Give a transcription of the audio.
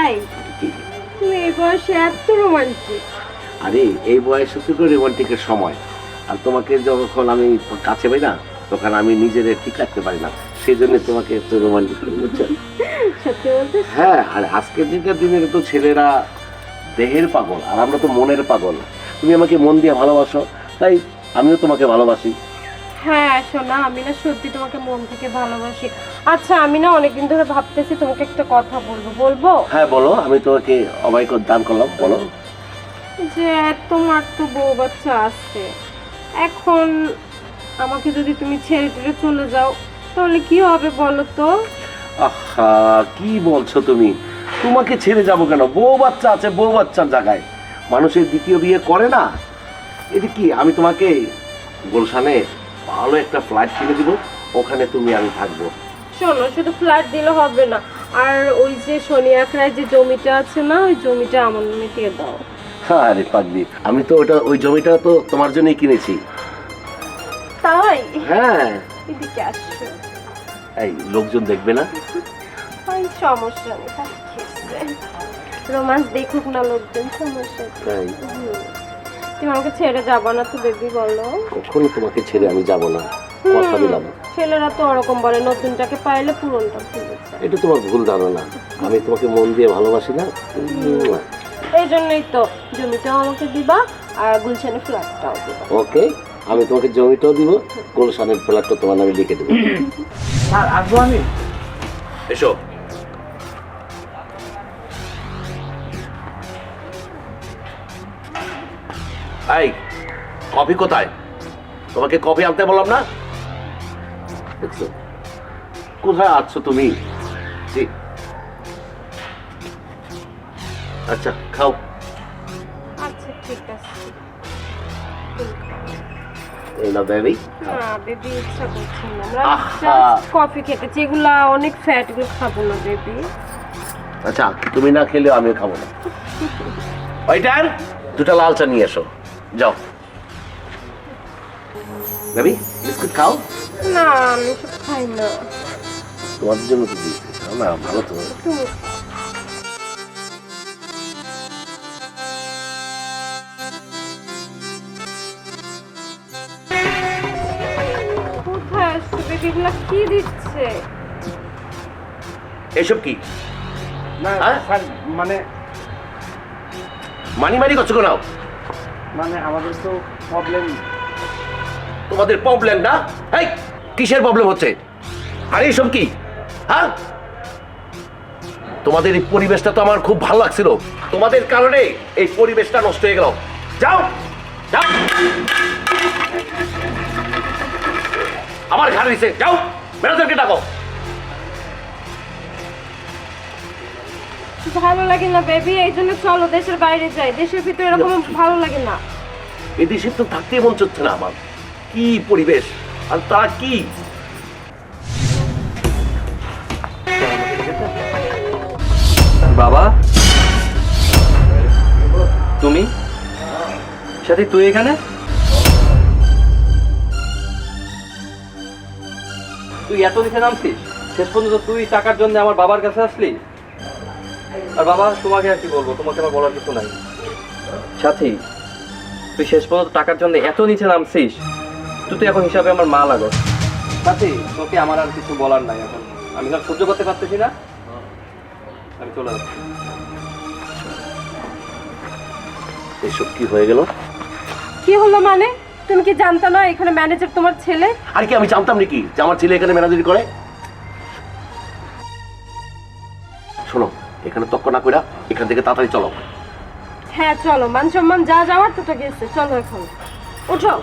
এই তুমি এই বয়সে এত রোমান্টিক। আরে এই বয়সে তো রোমান্টিকের সময়, আর তোমাকে যখন আমি কাছে পাই না তখন আমি নিজের ঠিক রাখতে পারি না, সেই জন্য তোমাকে এত রোমান্টিক বুঝছো। সত্যি বলতে হ্যাঁ, আর আজকের দিনে তো ছেলেরা দেহের পাগল আর আমরা তো মনের পাগল। তুমি আমাকে মন দিয়ে ভালোবাসো, তাই আমিও তোমাকে ভালোবাসি। হ্যাঁ শোনা, আমি না সত্যি তোমাকে মন থেকে ভালোবাসি। আচ্ছা আমি না অনেকদিন ধরে ভাবতেছি তোমাকে একটা কথা বলবো। বলবো? হ্যাঁ বলো, আমি তোমাকে অবাক দান করলাম, বলো। যে তোমার তো বউ বাচ্চা আছে, এখন আমাকে যদি তুমি ছেড়ে টেড়ে চলে যাও তাহলে কি হবে বলো তো? আহা, কি বলছো তুমি? তোমাকে ছেড়ে যাবো কেন? বউ বাচ্চা আছে, বউ বাচ্চার জায়গায় মানুষের দ্বিতীয় বিয়ে করে না। এটা কি, আমি তোমাকে গুলশানে ভালো একটা ফ্ল্যাট কিনে দিব, ওখানে তুমি আমি থাকবো। শোনো, শুধু ফ্ল্যাট দিলে হবে না, আর ওই যে সোনিয়াকড়ায় যে জমিটা আছে না, ওই জমিটা আমার নামে দিয়ে দাও। আরে পাগলি, আমি তো ওই জমিটা তো তোমার জন্যই কিনেছি। তাই? হ্যাঁ। এদিকে আসো। এই লোকজন দেখবে না? ওই সমস্যা নেই, রোমান্স দেখুক না লোকজন, সমস্যা কি? তাই? তুমি আমাকে ছেড়ে যাবো না তো বেবি, বলো? কখনো তোমাকে ছেড়ে আমি যাব না, কথা দিলাম। ছেলেরা তো ওরকম বলে, নতুনটাকে পাইলে পুরনটা ভুলে যায়। এটা তোমার ভুল ধারণা, আমি তোমাকে মন দিয়ে ভালোবাসি না। এই জন্যই তো জমিটাও আমাকে দিবা আর গুলশানের ফ্ল্যাটটাও দিবা। ওকে, আমি তোমাকে জমিটাও দিব, গুলশানের ফ্ল্যাটটা তোমার নামে লিখে দেবো। স্যার আসবো আমি? এসো। এই কফি কোথায়? তোমাকে কফি আনতে বললাম না? দেখছো কোথায় আছো তুমি? জি, আচ্ছা খাও। আচ্ছা ঠিক আছে। এই না বেবি। না বেবি, ইচ্ছা করছে না, আমরা আহা। কফি খেতে, যেগুলা অনেক ফ্যাট, এগুলো খাবো না বেবি। আচ্ছা তুমি না খেলে আমিও খাবো না। ওইটার দুটা লাল চা নিয়ে এসো, যাও। বেবি বিস্কুট খাও। না আমি সব খাই না। তোমাদের জন্য তো দিয়েছি, খাও না, ভালো তো। তুমি কোথায় আসছো বেবি? এগুলা কি দিচ্ছে? এসব কি? না হ্যাঁ? স্যার, মানে মানি করছো কেন? মানে আমাদের তো প্রবলেম। তোমাদের প্রবলেম না? এই কিসের প্রবলেম হচ্ছে? আর এইসব কি? হ্যাঁ, তোমাদের এই পরিবেশটা তো আমার খুব ভালো লাগছিল, তোমাদের কারণে এই পরিবেশটা নষ্ট হয়ে গেল। যাও যাও, আমার ঘর দিছে, যাও ম্যানেজারকে ডাকো। ভালো লাগে না বেবি, এই জন্য চলো দেশের বাইরে যাই, দেশের ভিতরে এরকম ভালো লাগে না। এদেশে তো থাকতেই মন চাচ্ছে না আমার, কি পরিবেশ, আর তারা কি। বাবা, তুমি সাথে, তুই এখানে? তুই এত নিচে নামছিস, শেষ পর্যন্ত তুই টাকার জন্য আমার বাবার কাছে আসলি। আর বাবা, তোমাকে আর কি বলবো, তোমাকে আমার বলার কিছু নাই। সাথী, তুই শেষ পর্যন্ত টাকার জন্য এত নিচে নামছিস, তুই তো এখন হিসাবে আমার মা লাগো। সাথী, তোকে আমার আর কিছু বলার নাই, এখন আমি সব সহ্য করতে পারতেছি না, আমি চলে যাচ্ছি। এসব কি হয়ে গেল? কি হলো মানে? তুমি কি জানতা না এখানে ম্যানেজার তোমার ছেলে? আর কি আমি জানতাম নাকি যে আমার ছেলে এখানে ম্যানেজারি করে? শোনো, এখানে তক্ক না কইরা এখান থেকে তাড়াতাড়ি চলো। হ্যাঁ চলো, মান সম্মান যা যাওয়ার তো গেছে, চলো এখন ওঠো।